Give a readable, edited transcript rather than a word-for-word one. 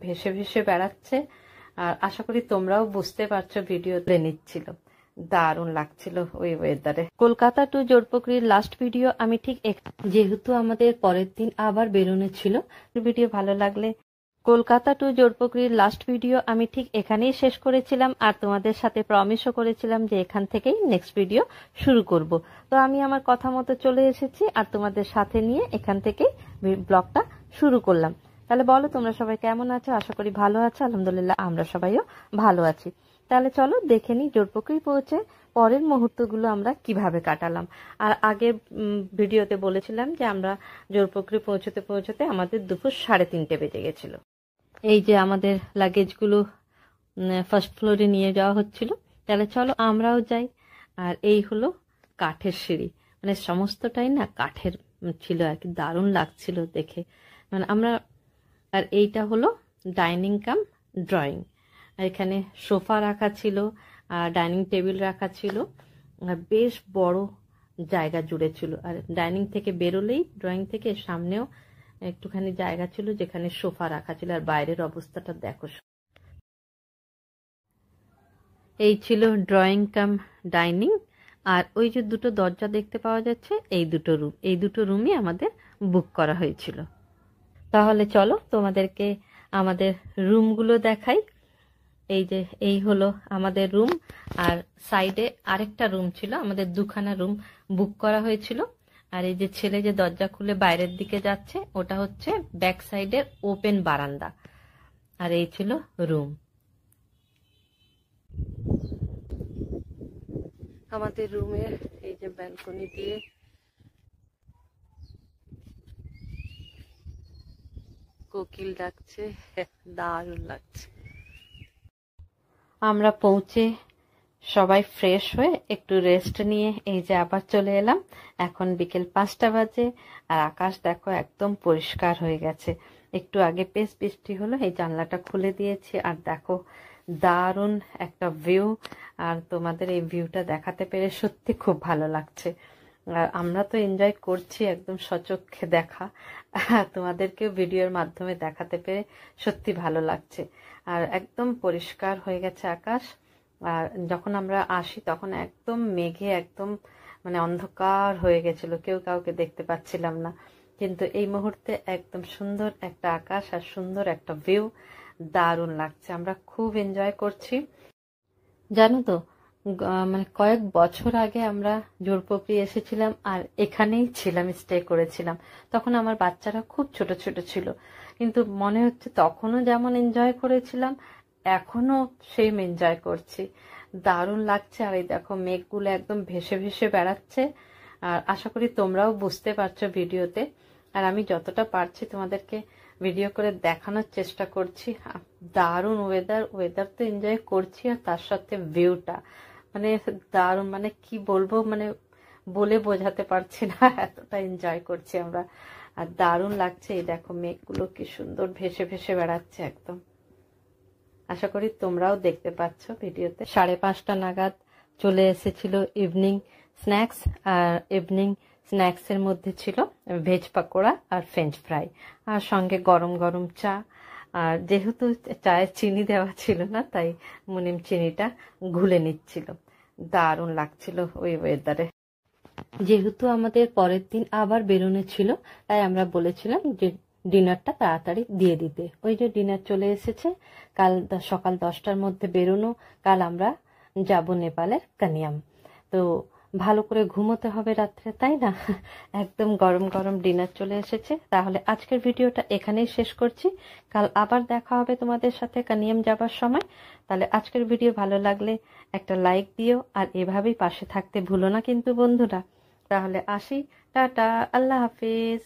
ভেসে ভেসে বেড়াচ্ছে। আর আশা করি তোমরাও বুঝতে পারছো, ভিডিওতে নিচ্ছিল, দারুণ লাগছিল ওই ওয়েদারে। কলকাতা টু জোরপোখরির লাস্ট ভিডিও আমি ঠিক যেহেতু আমাদের পরের দিন আবার বেরোনো ছিল, ভিডিও ভালো লাগলে কলকাতা টু জোরপোখরির লাস্ট ভিডিও আমি ঠিক এখানেই শেষ করেছিলাম। আর তোমাদের সাথে প্রমিসও করেছিলাম যে এখান থেকেই নেক্সট ভিডিও শুরু করব। তো আমি আমার কথা মতো চলে এসেছি আর তোমাদের সাথে নিয়ে এখান থেকেই ব্লগটা শুরু করলাম। তাহলে বলো তোমরা সবাই কেমন আছো? আশা করি ভালো আছো। আলহামদুলিল্লাহ আমরা সবাইও ভালো আছি। তাহলে চলো দেখে নিই জোরপোখরি পৌঁছে পরের মুহূর্তগুলো আমরা কিভাবে কাটালাম। আর আগে ভিডিওতে বলেছিলাম যে আমরা জোরপোখরি পৌঁছতে পৌঁছতে আমাদের দুপুর 3:30 বেজে গেছিল। এই যে আমাদের লাগেজগুলো ফার্স্ট ফ্লোরে নিয়ে যাওয়া হচ্ছিল। তাহলে চলো আমরাও যাই। আর এই হলো কাঠের সিঁড়ি, মানে সমস্তটাই না কাঠের ছিল আর কি, দারুণ লাগছিল দেখে। মানে আমরা, আর এইটা হলো ডাইনিং কাম ড্রয়িং। এখানে সোফা রাখা ছিল আর ডাইনিং টেবিল রাখা ছিল, আর বেশ বড় জায়গা জুড়ে ছিল। আর ডাইনিং থেকে বেরোলেই ড্রয়িং থেকে সামনেও একটুখানি জায়গা ছিল যেখানে সোফা রাখা ছিল। আর বাইরের অবস্থাটা দেখো। এই ছিল ড্রয়িং কাম ডাইনিং। আর ওই যে দুটো দরজা দেখতে পাওয়া যাচ্ছে, এই দুটো রুমই আমাদের বুক করা হয়েছিল। তাহলে চলো তোমাদেরকে আমাদের রুমগুলো দেখাই। এই যে এই হলো আমাদের রুম, আর সাইডে আরেকটা রুম ছিল, আমাদের দুখানা রুম বুক করা হয়েছিল। আর এই যে ছেলে যে দরজা খুলে বাইরের দিকে যাচ্ছে, ওটা হচ্ছে ব্যাক সাইডের ওপেন বারান্দা। আর এই ছিল রুম। আমাদের রুমের এই যে ব্যালকনি দিয়ে কোকিল ডাকছে, দারুণ লাগছে। আমরা পৌঁছে সবাই ফ্রেশ হয়ে একটু রেস্ট নিয়ে এই যে আবার চলে এলাম। এখন বিকেল 5টা বাজে আর আকাশ দেখো একদম পরিষ্কার হয়ে গেছে। একটু আগে বেশ বৃষ্টি হলো, এই জানলাটা খুলে দিয়েছি আর দেখো দারুণ একটা ভিউ। আর তোমাদের এই ভিউটা দেখাতে পেরে সত্যি খুব ভালো লাগছে। আর আমরা তো এনজয় করছি একদম সচক্ষে দেখা, তোমাদেরকেও ভিডিওর মাধ্যমে দেখাতে পেরে সত্যি ভালো লাগছে। আর একদম পরিষ্কার হয়ে গেছে আকাশ। আর যখন আমরা আসি তখন একদম মেঘে একদম মানে অন্ধকার হয়ে গেছিল, কেউ কাউকে দেখতে পাচ্ছিলাম না। কিন্তু এই মুহূর্তে একদম সুন্দর একটা আকাশ আর সুন্দর একটা ভিউ, দারুণ লাগছে। আমরা খুব এনজয় করছি। জানো তো, মানে কয়েক বছর আগে আমরা জোরপোখরি এসেছিলাম আর এখানেই ছিলাম, স্টে করেছিলাম। তখন আমার বাচ্চারা খুব ছোট ছোট ছিল, কিন্তু মনে হচ্ছে তখনও যেমন এনজয় করেছিলাম এখনো সেম এনজয় করছি। দারুণ লাগছে। আর এই দেখো মেঘগুলো একদম ভেসে ভেসে বেড়াচ্ছে। আর আশা করি তোমরাও বুঝতে পারছো ভিডিওতে। আর আমি যতটা পারছি তোমাদেরকে ভিডিও করে দেখানোর চেষ্টা করছি। দারুণ ওয়েদার তো এনজয় করছি, আর তার সাথে ভিউটা মানে দারুণ, মানে কি বলবো, মানে বলে বোঝাতে পারছি না, এতটা এনজয় করছি আমরা। আর দারুণ লাগছে। এই দেখো মেঘগুলো কি সুন্দর ভেসে ভেসে বেড়াচ্ছে একদম। আশা করি তোমরাও দেখতে পাচ্ছ ভিডিওতে। 5:30 নাগাদ চলে এসেছিল ইভিনিং স্ন্যাক্স। আর ইভিনিং স্ন্যাক্সের মধ্যে ছিল ভেজ পাকোড়া আর ফ্রেঞ্চ ফ্রাই, আর সঙ্গে গরম গরম চা। আর যেহেতু চায়ে চিনি দেওয়া ছিল না, তাই মুনিম চিনিটা ঘুলে নিচ্ছিল। দারুণ লাগছিল ওই ওয়েদারে। যেহেতু আমাদের পরের দিন আবার বেরোনো ছিল, তাই আমরা বলেছিলাম যে ডিনারটা তাড়াতাড়ি দিয়ে দিতে। ওই যে ডিনার চলে এসেছে। কাল সকাল 10টার মধ্যে বেরোনো। কাল আমরা যাব নেপালের কানিয়াম। তো ভালো করে ঘুমোতে হবে রাত্রে, তাই না? একদম গরম গরম ডিনার চলে এসেছে। তাহলে আজকের ভিডিওটা এখানেই শেষ করছি। কাল আবার দেখা হবে তোমাদের সাথে কানিয়াম যাবার সময়। তাহলে আজকের ভিডিও ভালো লাগলে একটা লাইক দিও, আর এভাবেই পাশে থাকতে ভুলো না কিন্তু বন্ধুরা। তাহলে আসি, টাটা, আল্লাহ হাফিজ।